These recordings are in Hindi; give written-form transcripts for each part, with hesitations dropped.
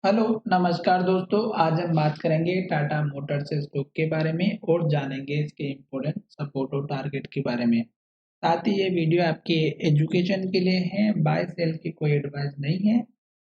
हेलो, नमस्कार दोस्तों। आज हम बात करेंगे टाटा मोटर्स स्टॉक के बारे में और जानेंगे इसके इम्पोर्टेंट सपोर्ट और टारगेट के बारे में। साथ ही ये वीडियो आपके एजुकेशन के लिए है, बाय सेल की कोई एडवाइस नहीं है।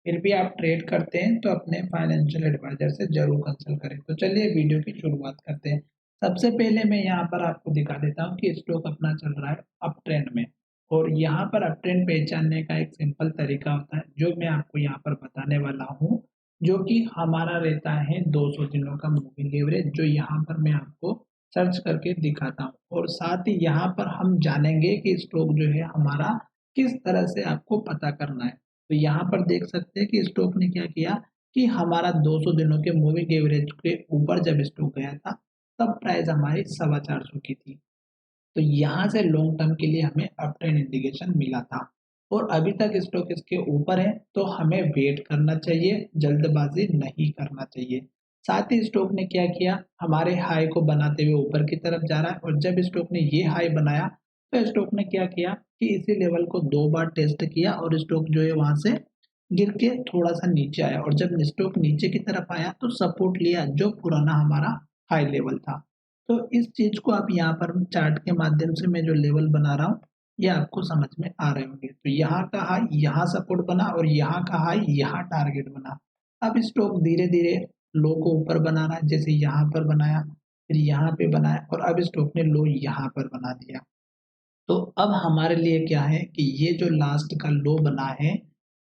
फिर भी आप ट्रेड करते हैं तो अपने फाइनेंशियल एडवाइजर से जरूर कंसल्ट करें। तो चलिए वीडियो की शुरुआत करते हैं। सबसे पहले मैं यहाँ पर आपको दिखा देता हूँ कि स्टॉक अपना चल रहा है अप ट्रेंड में। और यहाँ पर अप ट्रेंड पहचानने का एक सिंपल तरीका होता है जो मैं आपको यहाँ पर बताने वाला हूँ, जो कि हमारा रहता है 200 दिनों का मूविंग एवरेज, जो यहाँ पर मैं आपको सर्च करके दिखाता हूँ। और साथ ही यहाँ पर हम जानेंगे कि स्टॉक जो है हमारा किस तरह से आपको पता करना है। तो यहाँ पर देख सकते हैं कि स्टॉक ने क्या किया कि हमारा 200 दिनों के मूविंग एवरेज के ऊपर जब स्टॉक गया था, तब प्राइस हमारी 425 की थी। तो यहाँ से लॉन्ग टर्म के लिए हमें अप ट्रेंड इंडिकेशन मिला था। और अभी तक स्टॉक इसके ऊपर है तो हमें वेट करना चाहिए, जल्दबाजी नहीं करना चाहिए। साथ ही स्टॉक ने क्या किया, हमारे हाई को बनाते हुए ऊपर की तरफ जा रहा है। और जब स्टॉक ने ये हाई बनाया तो स्टॉक ने क्या किया कि इसी लेवल को 2 बार टेस्ट किया और स्टॉक जो है वहां से गिर के थोड़ा सा नीचे आया। और जब स्टॉक नीचे की तरफ आया तो सपोर्ट लिया जो पुराना हमारा हाई लेवल था। तो इस चीज को आप यहाँ पर चार्ट के माध्यम से मैं जो लेवल बना रहा हूँ, ये आपको समझ में आ रहे होंगे। तो यहाँ का हाई यहाँ सपोर्ट बना और यहाँ का हाई यहाँ टारगेट बना। अब स्टॉक धीरे धीरे लो को ऊपर बना रहा है, जैसे यहाँ पर बनाया, फिर यहाँ पे बनाया और अब स्टॉक ने लो यहाँ पर बना दिया। तो अब हमारे लिए क्या है कि ये जो लास्ट का लो बना है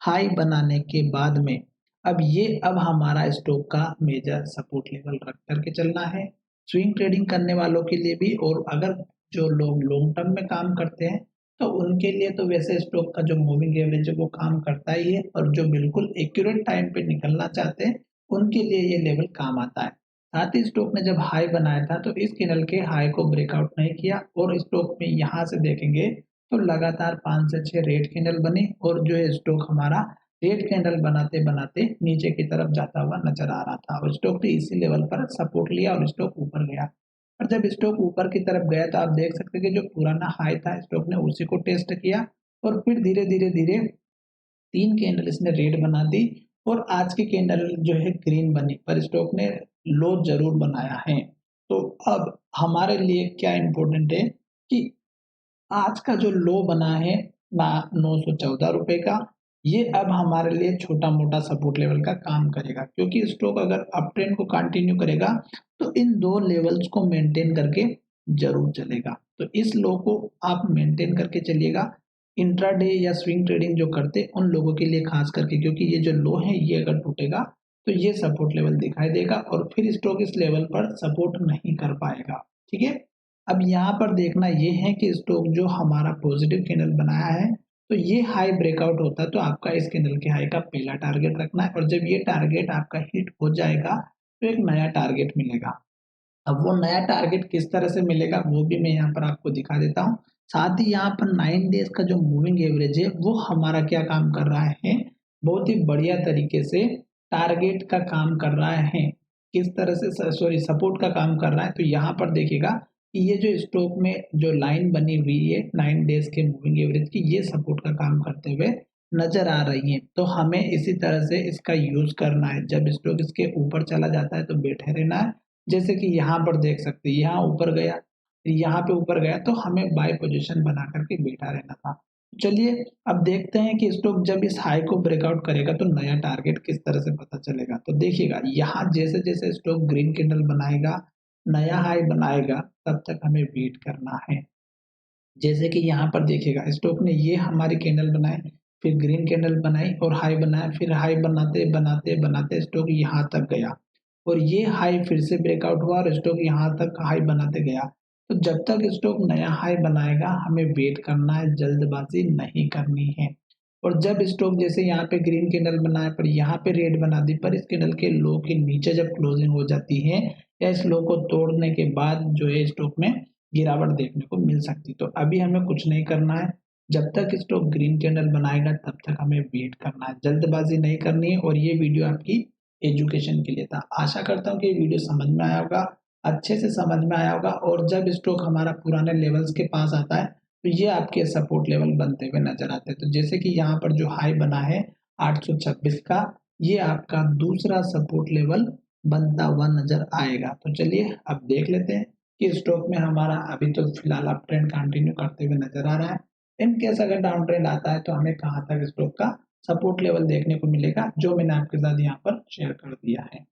हाई बनाने के बाद में, अब हमारा स्टॉक का मेजर सपोर्ट लेवल रख करके चलना है, स्विंग ट्रेडिंग करने वालों के लिए भी। और अगर जो लोग लॉन्ग टर्म में काम करते हैं तो उनके लिए तो वैसे स्टॉक का जो मूविंग एवरेज है वो काम करता ही है, और जो बिल्कुल एक्यूरेट टाइम पे निकलना चाहते हैं उनके लिए ये लेवल काम आता है। साथ ही स्टॉक ने जब हाई बनाया था तो इस कैंडल के हाई को ब्रेकआउट नहीं किया, और स्टॉक में यहाँ से देखेंगे तो लगातार 5 से 6 रेड कैंडल बनी और जो है स्टॉक हमारा रेड कैंडल बनाते बनाते नीचे की तरफ जाता हुआ नजर आ रहा था। और स्टॉक ने इसी लेवल पर सपोर्ट लिया और स्टॉक ऊपर गया। और जब स्टॉक ऊपर की तरफ गया तो आप देख सकते हैं कि जो पुराना हाई था स्टॉक ने उसी को टेस्ट किया और फिर धीरे धीरे धीरे 3 कैंडल इसने रेड बना दी और आज की कैंडल जो है ग्रीन बनी, पर स्टॉक ने लो जरूर बनाया है। तो अब हमारे लिए क्या इम्पोर्टेंट है कि आज का जो लो बना है ना 914 रुपए का, ये अब हमारे लिए छोटा मोटा सपोर्ट लेवल का काम करेगा, क्योंकि स्टॉक अगर अप ट्रेंड को कंटिन्यू करेगा तो इन दो लेवल्स को मेंटेन करके जरूर चलेगा। तो इस लो को आप मेंटेन करके चलिएगा। इंट्राडे या स्विंग ट्रेडिंग जो करते हैं उन लोगों के लिए खास करके, क्योंकि ये जो लो है ये अगर टूटेगा तो ये सपोर्ट लेवल दिखाई देगा और फिर स्टॉक इस लेवल पर सपोर्ट नहीं कर पाएगा। ठीक है। अब यहाँ पर देखना ये है कि स्टॉक जो हमारा पॉजिटिव कैंडल बनाया है, तो ये हाई ब्रेकआउट होता है तो आपका इस कैंडल के हाई का पहला टारगेट रखना है, और जब ये टारगेट आपका हिट हो जाएगा तो एक नया टारगेट मिलेगा। अब वो नया टारगेट किस तरह से मिलेगा वो भी मैं यहाँ पर आपको दिखा देता हूँ। साथ ही यहाँ पर 9 डेज का जो मूविंग एवरेज है वो हमारा क्या काम कर रहा है, बहुत ही बढ़िया तरीके से टारगेट का काम कर रहा है। किस तरह से, सॉरी, सपोर्ट का काम कर रहा है। तो यहाँ पर देखिएगा कि ये जो स्टॉक में जो लाइन बनी हुई है 9 डेज के मूविंग एवरेज की, ये सपोर्ट का काम करते हुए नजर आ रही है। तो हमें इसी तरह से इसका यूज करना है। जब स्टॉक इसके ऊपर चला जाता है तो बैठे रहना है। जैसे कि यहाँ पर देख सकते हैं, यहाँ ऊपर गया, फिर यहाँ पे ऊपर गया, तो हमें बाय पोजीशन बना करके बैठा रहना था। चलिए अब देखते हैं कि स्टॉक जब इस हाई को ब्रेकआउट करेगा तो नया टारगेट किस तरह से पता चलेगा। तो देखिएगा यहाँ जैसे जैसे स्टॉक ग्रीन कैंडल बनाएगा, नया हाई बनाएगा, तब तक हमें वेट करना है। जैसे कि यहाँ पर देखिएगा स्टॉक ने ये हमारी कैंडल बनाई, फिर ग्रीन कैंडल बनाई और हाई बनाया, फिर हाई बनाते बनाते बनाते स्टॉक यहाँ तक गया और ये हाई फिर से ब्रेकआउट हुआ और स्टॉक यहाँ तक हाई बनाते गया। तो जब तक स्टॉक नया हाई बनाएगा हमें वेट करना है, जल्दबाजी नहीं करनी है। और जब स्टॉक जैसे यहाँ पे ग्रीन कैंडल बनाया पर यहाँ पे रेड बना दी, पर इस कैंडल के लो के नीचे जब क्लोजिंग हो जाती है या इस लो को तोड़ने के बाद जो है स्टॉक में गिरावट देखने को मिल सकती। तो अभी हमें कुछ नहीं करना है, जब तक स्टॉक ग्रीन कैंडल बनाएगा तब तक हमें वेट करना है, जल्दबाजी नहीं करनी है। और ये वीडियो आपकी एजुकेशन के लिए था। आशा करता हूँ कि ये वीडियो समझ में आया होगा, अच्छे से समझ में आया होगा। और जब स्टॉक हमारा पुराने लेवल्स के पास आता है तो ये आपके सपोर्ट लेवल बनते हुए नजर आते हैं। तो जैसे कि यहाँ पर जो हाई बना है 826 का, ये आपका दूसरा सपोर्ट लेवल बनता हुआ नजर आएगा। तो चलिए अब देख लेते हैं कि स्टॉक में हमारा अभी तो फिलहाल अप ट्रेंड कंटिन्यू करते हुए नजर आ रहा है। इन केस अगर डाउन ट्रेंड आता है तो हमें कहाँ तक स्टॉक का सपोर्ट लेवल देखने को मिलेगा, जो मैंने आपके साथ यहाँ पर शेयर कर दिया है।